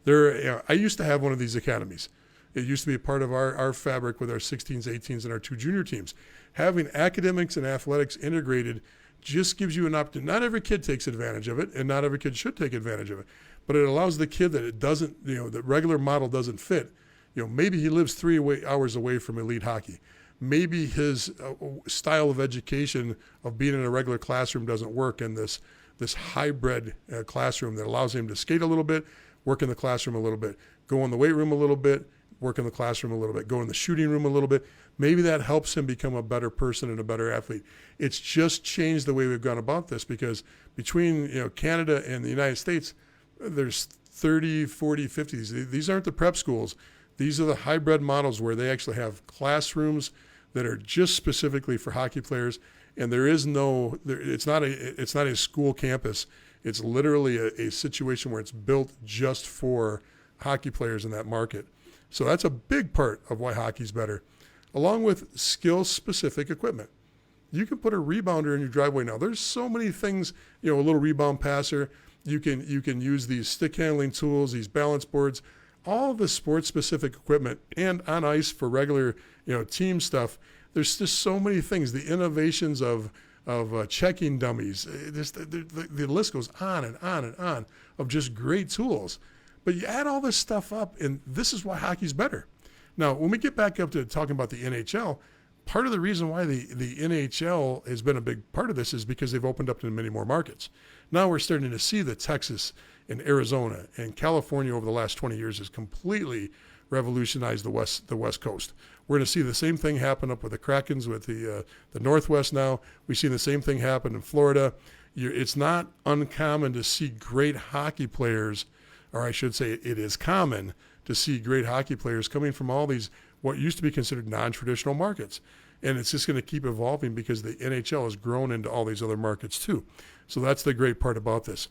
I used to have one of these academies. It used to be a part of our fabric with our 16s, 18s, and our 2 junior teams. Having academics and athletics integrated just gives you an opportunity. Not every kid takes advantage of it, and not every kid should take advantage of it. But it allows the kid that it doesn't, the regular model doesn't fit. Maybe he lives 3 hours away from elite hockey. Maybe his style of education of being in a regular classroom doesn't work in this hybrid classroom that allows him to skate a little bit, work in the classroom a little bit, go in the weight room a little bit, work in the classroom a little bit, go in the shooting room a little bit. Maybe that helps him become a better person and a better athlete. It's just changed the way we've gone about this because between Canada and the United States, there's 30, 40, 50. These aren't the prep schools. These are the hybrid models where they actually have classrooms that are just specifically for hockey players, and it's not a school campus. It's literally a situation where it's built just for hockey players in that market. So that's a big part of why hockey's better, along with skill-specific equipment. You can put a rebounder in your driveway now. There's so many things, a little rebound passer. You can use these stick handling tools, these balance boards, all the sports-specific equipment, and on ice for regular, team stuff. There's just so many things. The innovations of checking dummies. The list goes on and on and on of just great tools. But you add all this stuff up, and this is why hockey's better. Now, when we get back up to talking about the NHL, part of the reason why the NHL has been a big part of this is because they've opened up to many more markets. Now we're starting to see that Texas and Arizona and California over the last 20 years has completely revolutionized the West Coast. We're going to see the same thing happen up with the Krakens with the Northwest now. We've seen the same thing happen in Florida. It's not uncommon to see great hockey players, or I should say it is common to see great hockey players coming from all these what used to be considered non-traditional markets. And it's just going to keep evolving because the NHL has grown into all these other markets too. So that's the great part about this.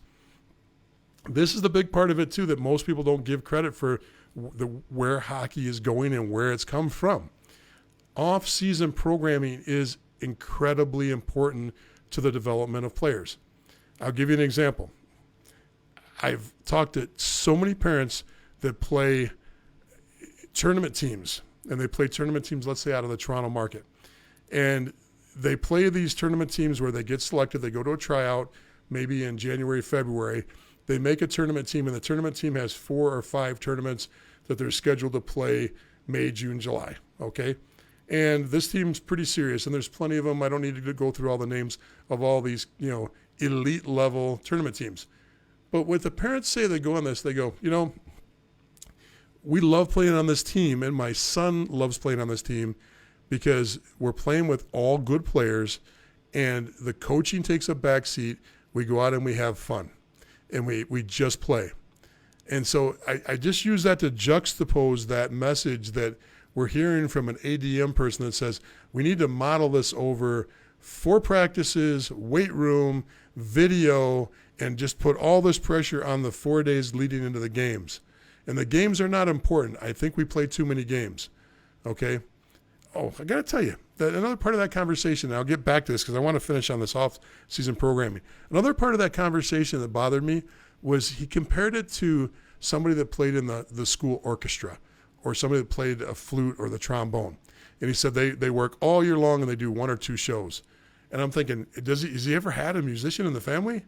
This is the big part of it too that most people don't give credit for where hockey is going and where it's come from. Off-season programming is incredibly important to the development of players. I'll give you an example. I've talked to so many parents that play tournament teams, and they play tournament teams, let's say, out of the Toronto market. And they play these tournament teams where they get selected. They go to a tryout, maybe in January, February. They make a tournament team, and the tournament team has 4 or 5 tournaments that they're scheduled to play May, June, July, okay? And this team's pretty serious, and there's plenty of them. I don't need to go through all the names of all these, elite-level tournament teams. But what the parents say, they go on this, they go, we love playing on this team, and my son loves playing on this team because we're playing with all good players, and the coaching takes a back seat. We go out and we have fun, and we just play. And so I just use that to juxtapose that message that we're hearing from an ADM person that says we need to model this over 4 practices, weight room, video, and just put all this pressure on the 4 days leading into the games. And the games are not important. I think we play too many games, okay? Oh, I got to tell you, that another part of that conversation, and I'll get back to this because I want to finish on this off-season programming. Another part of that conversation that bothered me was he compared it to somebody that played in the school orchestra or somebody that played a flute or the trombone. And he said they work all year long and they do 1 or 2 shows. And I'm thinking, has he ever had a musician in the family?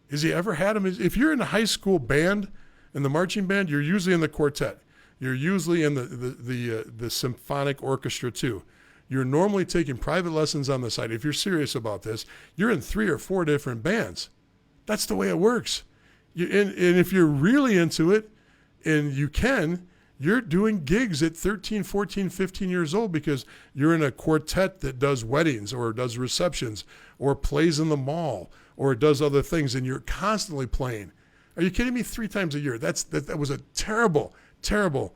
Has he ever had him? If you're in a high school band, in the marching band, you're usually in the quartet. You're usually in the symphonic orchestra too. You're normally taking private lessons on the side. If you're serious about this, you're in 3 or 4 different bands. That's the way it works. And if you're really into it, and you're doing gigs at 13, 14, 15 years old because you're in a quartet that does weddings or does receptions or plays in the mall or does other things, and you're constantly playing. Are you kidding me? 3 times a year. That was a terrible, terrible,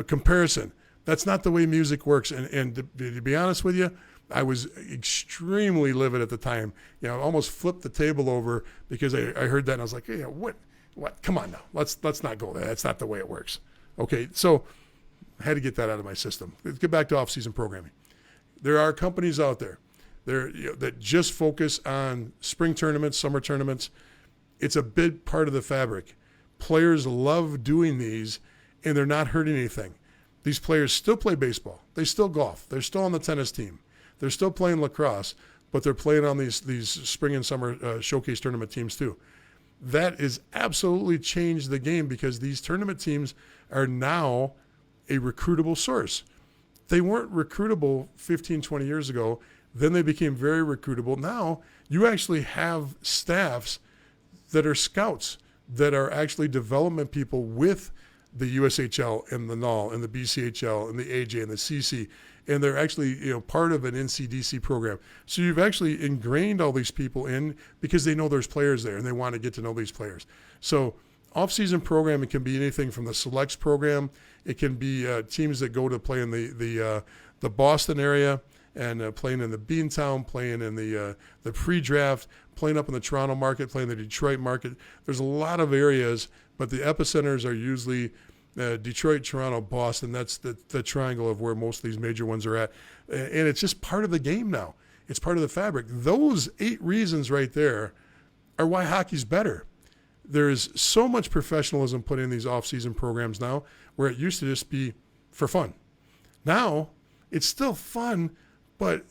comparison. That's not the way music works. And to be honest with you, I was extremely livid at the time. I almost flipped the table over because I heard that and I was like, hey, what? Come on now. Let's not go there. That's not the way it works. Okay, so I had to get that out of my system. Let's get back to off-season programming. There are companies out there that just focus on spring tournaments, summer tournaments. It's a big part of the fabric. Players love doing these, and they're not hurting anything. These players still play baseball. They still golf. They're still on the tennis team. They're still playing lacrosse, but they're playing on these spring and summer showcase tournament teams too. That has absolutely changed the game because these tournament teams are now a recruitable source. They weren't recruitable 15, 20 years ago. Then they became very recruitable. Now you actually have staffs that are scouts, that are actually development people with the USHL and the NAL and the BCHL and the AJ and the CC, and they're actually part of an NCDC program. So you've actually ingrained all these people in because they know there's players there and they want to get to know these players. So off-season programming can be anything from the selects program. It can be teams that go to play in the Boston area and playing in the Beantown, playing in the pre-draft, playing up in the Toronto market, playing the Detroit market. There's a lot of areas, but the epicenters are usually Detroit, Toronto, Boston. That's the triangle of where most of these major ones are at. And it's just part of the game now. It's part of the fabric. Those 8 reasons right there are why hockey's better. There's so much professionalism put in these off-season programs now where it used to just be for fun. Now it's still fun, but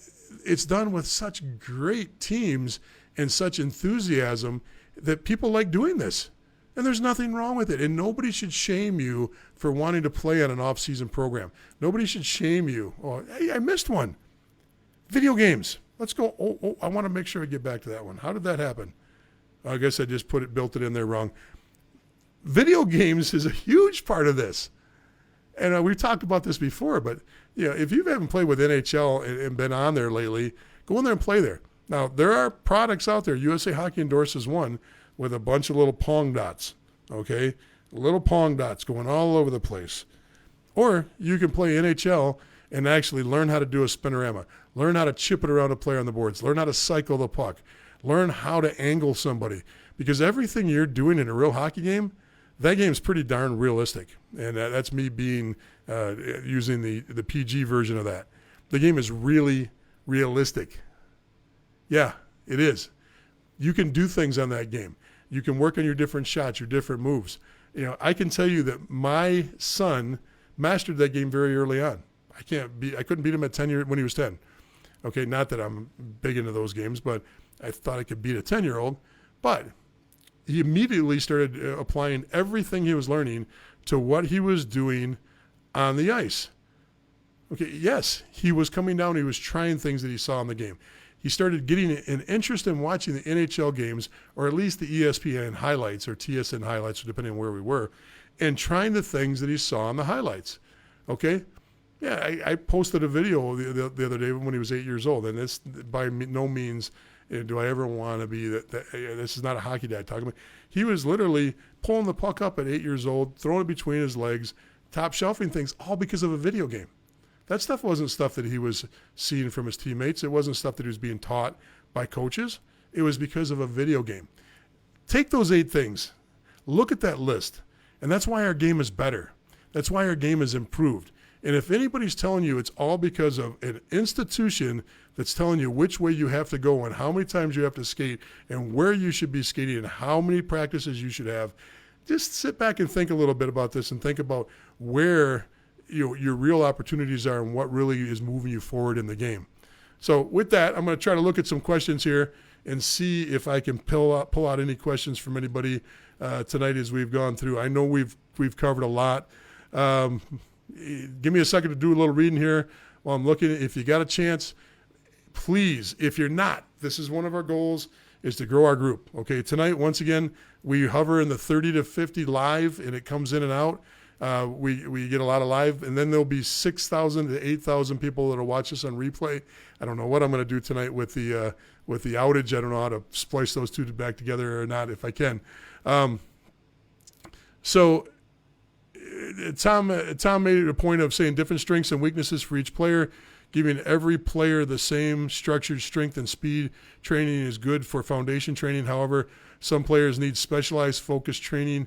it's done with such great teams and such enthusiasm that people like doing this. And there's nothing wrong with it. And nobody should shame you for wanting to play on an off-season program. Nobody should shame you. Oh, hey, I missed one. Video games. Let's go. Oh, I want to make sure I get back to that one. How did that happen? I guess I just built it in there wrong. Video games is a huge part of this. And we've talked about this before, but if you haven't played with NHL and been on there lately, go in there and play there. Now, there are products out there. USA Hockey endorses one with a bunch of little Pong dots, okay? Little Pong dots going all over the place. Or you can play NHL and actually learn how to do a spinorama, learn how to chip it around a player on the boards, learn how to cycle the puck, learn how to angle somebody. Because everything you're doing in a real hockey game, that game's pretty darn realistic. And that's me being using the PG version of that. The game is really realistic. Yeah, it is. You can do things on that game. You can work on your different shots, your different moves. I can tell you that my son mastered that game very early on. I couldn't beat him at 10 years when he was 10. Okay, not that I'm big into those games, but I thought I could beat a 10-year-old. But he immediately started applying everything he was learning to what he was doing on the ice. Okay, yes, he was coming down. He was trying things that he saw in the game. He started getting an interest in watching the NHL games, or at least the ESPN highlights or TSN highlights, depending on where we were, and trying the things that he saw on the highlights. Okay? Yeah, I posted a video the other day when he was 8 years old, and this by no means do I ever want to be that. This is not a hockey dad talking about. He was literally pulling the puck up at 8 years old, throwing it between his legs, top shelving things, all because of a video game. That stuff wasn't stuff that he was seeing from his teammates. It wasn't stuff that he was being taught by coaches. It was because of a video game. Take those 8 things. Look at that list. And that's why our game is better. That's why our game is improved. And if anybody's telling you it's all because of an institution that's telling you which way you have to go and how many times you have to skate and where you should be skating and how many practices you should have, just sit back and think a little bit about this and think about where your real opportunities are and what really is moving you forward in the game. So with that, I'm going to try to look at some questions here and see if I can pull out any questions from anybody tonight as we've gone through. I know we've covered a lot. Give me a second to do a little reading here while I'm looking. If you got a chance, please, if you're not, this is one of our goals, is to grow our group. Okay, tonight, once again, we hover in the 30 to 50 live, and it comes in and out. We get a lot of live, and then there'll be 6,000 to 8,000 people that'll watch us on replay. I don't know what I'm going to do tonight with the outage. I don't know how to splice those two back together or not, if I can. So Tom made it a point of saying different strengths and weaknesses for each player. Giving every player the same structured strength and speed training is good for foundation training. However, some players need specialized focused training.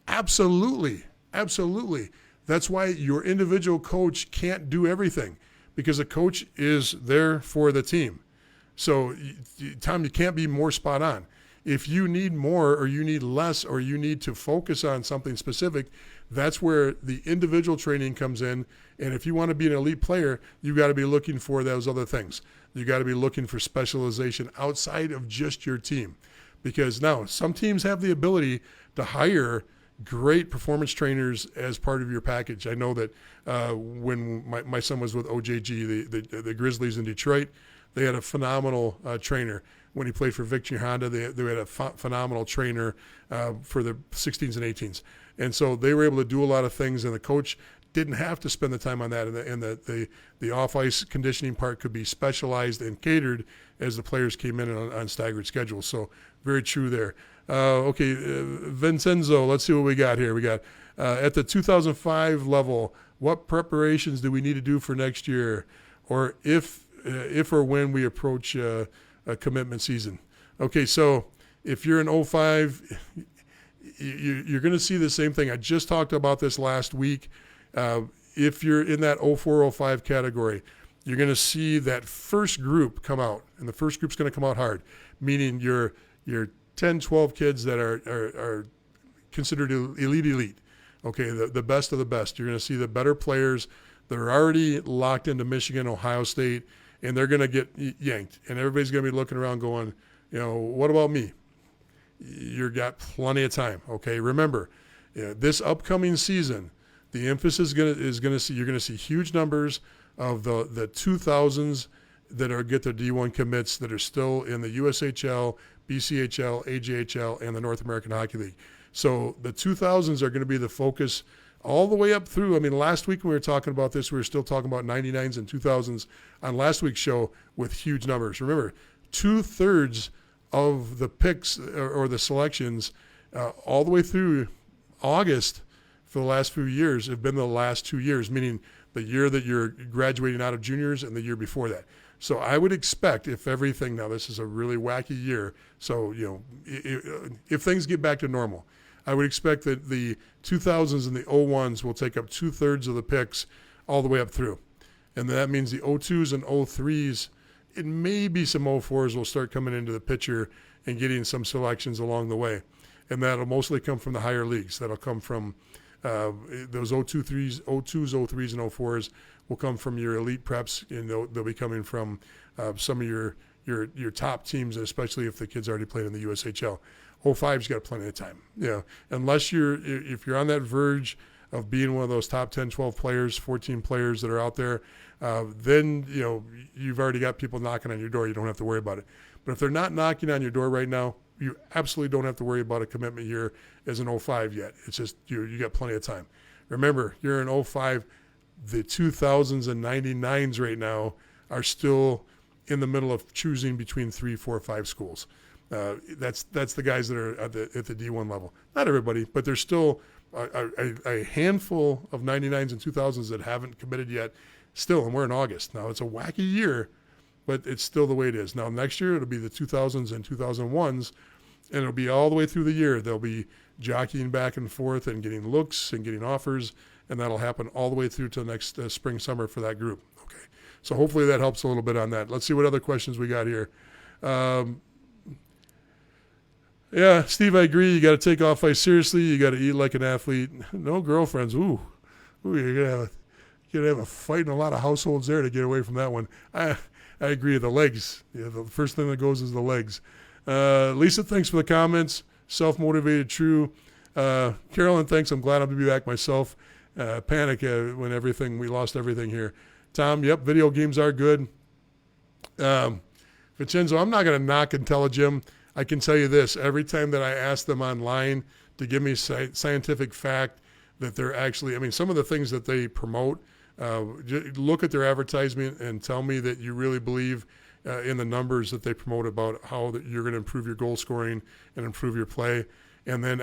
Absolutely. That's why your individual coach can't do everything, because a coach is there for the team. So, Tom, you can't be more spot on. If you need more or you need less or you need to focus on something specific, that's where the individual training comes in. And if you want to be an elite player, you got to be looking for those other things. You got to be looking for specialization outside of just your team. Because now some teams have the ability to hire great performance trainers as part of your package. I know that when my son was with OJG, the Grizzlies in Detroit, they had a phenomenal trainer. When he played for Victory Honda, they had a phenomenal trainer for the 16s and 18s. And so they were able to do a lot of things, and the coach didn't have to spend the time on that. And the off-ice conditioning part could be specialized and catered as the players came in on staggered schedules. So very true there. Okay, Vincenzo, let's see what we got here. We got at the 2005 level, what preparations do we need to do for next year, or if or when we approach a commitment season? Okay, so if you're in 05, you're going to see the same thing. I just talked about this last week. If you're in that 04-05 category, you're going to see that first group come out, and the first group's going to come out hard, meaning your 10, 12 kids that are considered elite. Okay, the best of the best. You're going to see the better players that are already locked into Michigan, Ohio State, and they're going to get yanked. And everybody's going to be looking around going, what about me? You've got plenty of time. Okay, remember, this upcoming season, the emphasis you're going to see huge numbers of the 2000s that are get their D1 commits that are still in the USHL, BCHL, AJHL, and the North American Hockey League. So the 2000s are going to be the focus all the way up through. I mean, last week when we were talking about this, we were still talking about 99s and 2000s on last week's show with huge numbers. Remember, 2/3 of the picks or the selections all the way through August for the last few years have been the last 2 years, meaning the year that you're graduating out of juniors and the year before that. So I would expect if everything, now this is a really wacky year, so if things get back to normal, I would expect that the 2000s and the 01s will take up 2/3 of the picks all the way up through. And that means the 02s and 03s, and maybe some 04s will start coming into the picture and getting some selections along the way. And that'll mostly come from the higher leagues. That'll come from those 02s, 03s, and 04s will come from your elite preps, and they'll be coming from some of your top teams, especially if the kid's already played in the USHL. 05's got plenty of time. Unless if you're on that verge of being one of those top 10, 12 players, 14 players that are out there, then you've already got people knocking on your door. You don't have to worry about it. But if they're not knocking on your door right now, you absolutely don't have to worry about a commitment year as an 05 yet. It's just you got plenty of time. Remember, you're in 05. The 2000s and 99s right now are still in the middle of choosing between 3, 4, 5 schools. That's the guys that are at the D1 level. Not everybody, but there's still a handful of 99s and 2000s that haven't committed yet still, and we're in August. Now, it's a wacky year, but it's still the way it is. Now, next year, it'll be the 2000s and 2001s, and it'll be all the way through the year. They'll be jockeying back and forth and getting looks and getting offers, and that'll happen all the way through to next spring, summer for that group. Okay, so hopefully that helps a little bit on that. Let's see what other questions we got here. Yeah, Steve, I agree. You got to take off ice seriously. You got to eat like an athlete. No girlfriends. Ooh, you're gonna have a fight in a lot of households there to get away from that one. I agree. The legs. Yeah, the first thing that goes is the legs. Lisa, thanks for the comments. Self-motivated, true. Carolyn, thanks. I'm glad I'm to be back myself. Panic when we lost everything here. Tom, yep, video games are good. Vincenzo, I'm not going to knock IntelliGym. I can tell you this. Every time that I ask them online to give me scientific fact that they're actually, some of the things that they promote, look at their advertisement and tell me that you really believe in the numbers that they promote about how that you're going to improve your goal scoring and improve your play, and then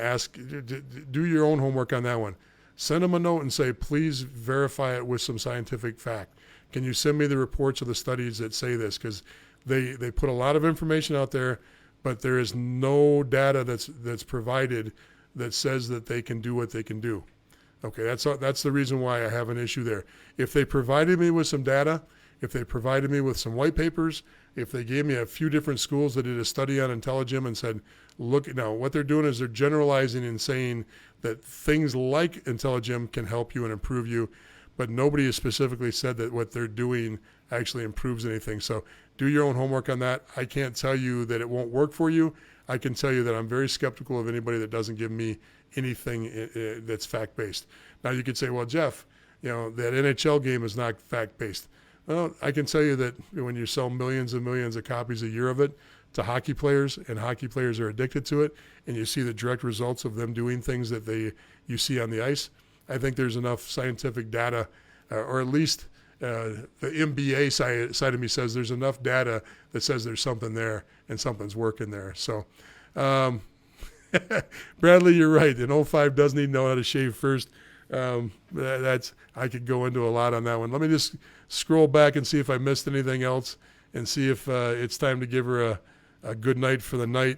do your own homework on that one. send them a note and say, please verify it with some scientific fact. Can you send me the reports of the studies that say this? Because they put a lot of information out there, but there is no data that's provided that says that they can do what they can do. Okay, that's the reason why I have an issue there. If they provided me with some data, if they provided me with some white papers, if they gave me a few different schools that did a study on IntelliGym and said, look, now what they're doing is they're generalizing and saying that things like IntelliGym can help you and improve you, but nobody has specifically said that what they're doing actually improves anything. So do your own homework on that. I can't tell you that it won't work for you. I can tell you that I'm very skeptical of anybody that doesn't give me anything that's fact-based. Now you could say, well, Jeff, that NHL game is not fact-based. Well, I can tell you that when you sell millions and millions of copies a year of it to hockey players, and hockey players are addicted to it, and you see the direct results of them doing things that you see on the ice, I think there's enough scientific data, or at least the MBA side of me says there's enough data that says there's something there and something's working there. So, Bradley, you're right. An 05 does need to know how to shave first. I could go into a lot on that one. Let me just scroll back and see if I missed anything else, and see if it's time to give her a good night for the night.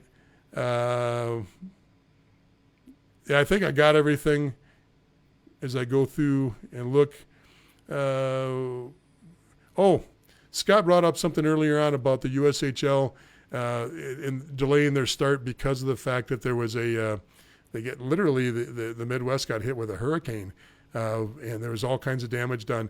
Yeah, I think I got everything as I go through and look. Scott brought up something earlier on about the USHL in delaying their start because of the fact that there was the Midwest got hit with a hurricane, and there was all kinds of damage done.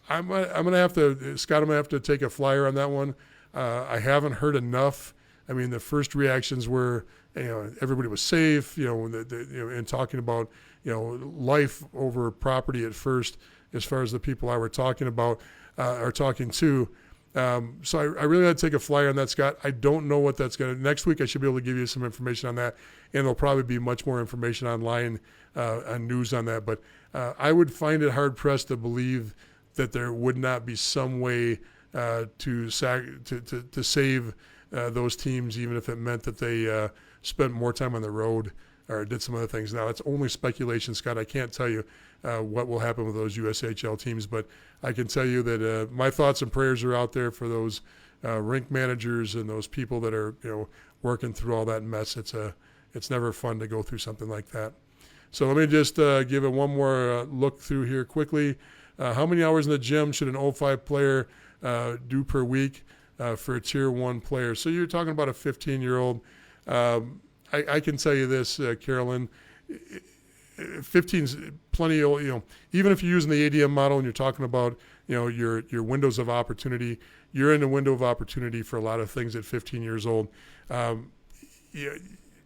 I'm gonna have to take a flyer on that one. I haven't heard enough. I mean, the first reactions were, everybody was safe, and talking about, life over property at first, as far as the people I were talking about, are talking to. So I really had to take a flyer on that, Scott. I don't know what that's going to, next week I should be able to give you some information on that, and there'll probably be much more information online, on news on that. But I would find it hard pressed to believe that there would not be some way to save those teams, even if it meant that they spent more time on the road or did some other things. Now, it's only speculation, Scott. I can't tell you what will happen with those USHL teams, but I can tell you that my thoughts and prayers are out there for those rink managers and those people that are working through all that mess. It's never fun to go through something like that. So let me just give it one more look through here quickly. How many hours in the gym should an 05 player do per week for a Tier 1 player? So you're talking about a 15-year-old. I can tell you this, Carolyn, 15's plenty old, even if you're using the ADM model and you're talking about, your windows of opportunity, you're in a window of opportunity for a lot of things at 15 years old.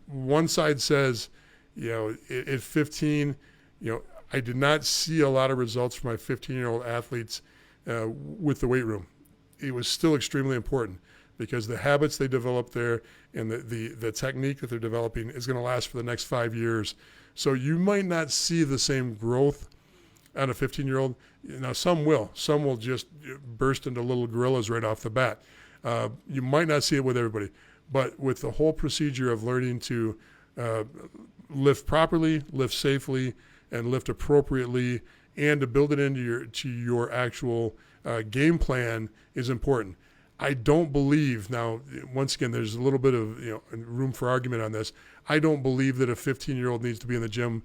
One side says, at 15, I did not see a lot of results for my 15-year-old athletes with the weight room. It was still extremely important because the habits they develop there and the technique that they're developing is going to last for the next 5 years. So you might not see the same growth on a 15-year-old. Now, some will. Some will just burst into little gorillas right off the bat. You might not see it with everybody. But with the whole procedure of learning to lift properly, lift safely, and lift appropriately, and to build it into your actual game plan is important. I don't believe, now, once again, there's a little bit of room for argument on this. I don't believe that a 15-year-old needs to be in the gym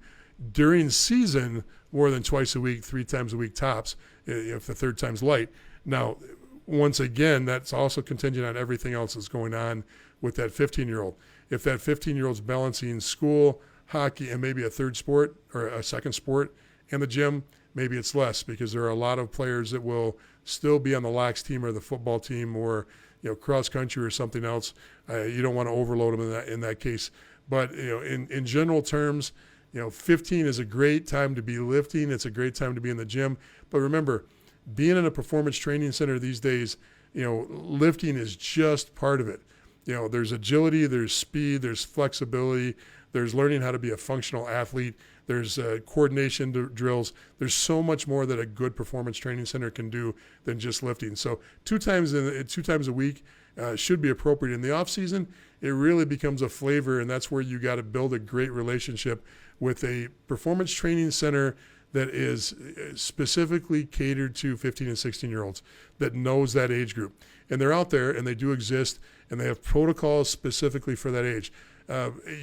during season more than twice a week, 3 times a week tops, if the third time's light. Now, once again, that's also contingent on everything else that's going on with that 15-year-old. If that 15-year-old's balancing school, hockey, and maybe a third sport or a second sport in the gym, maybe it's less, because there are a lot of players that will still be on the lax team or the football team or cross country or something else. You don't want to overload them in that case. But in general terms, 15 is a great time to be lifting. It's a great time to be in the gym. But remember, being in a performance training center these days, lifting is just part of it. There's agility, there's speed, there's flexibility, There's learning how to be a functional athlete. There's coordination drills. There's so much more that a good performance training center can do than just lifting. So 2 times a week should be appropriate. In the off season, it really becomes a flavor, and that's where you got to build a great relationship with a performance training center that is specifically catered to 15 and 16-year-olds, that knows that age group. And they're out there, and they do exist, and they have protocols specifically for that age.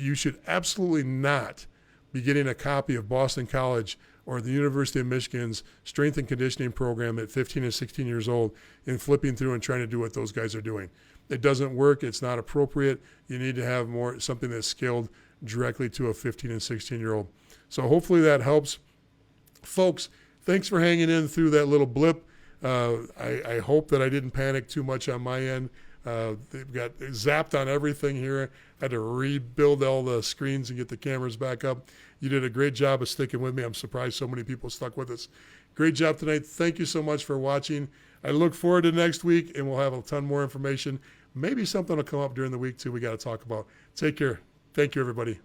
You should absolutely not be getting a copy of Boston College or the University of Michigan's strength and conditioning program at 15 and 16 years old and flipping through and trying to do what those guys are doing. It doesn't work. It's not appropriate. You need to have something that's scaled directly to a 15 and 16-year-old. So hopefully that helps. Folks, thanks for hanging in through that little blip. I hope that I didn't panic too much on my end. They've got zapped on everything here. I had to rebuild all the screens and get the cameras back up. You did a great job of sticking with me. I'm surprised so many people stuck with us. Great job tonight. Thank you so much for watching. I look forward to next week, and we'll have a ton more information. Maybe something will come up during the week, too, we got to talk about. Take care. Thank you, everybody.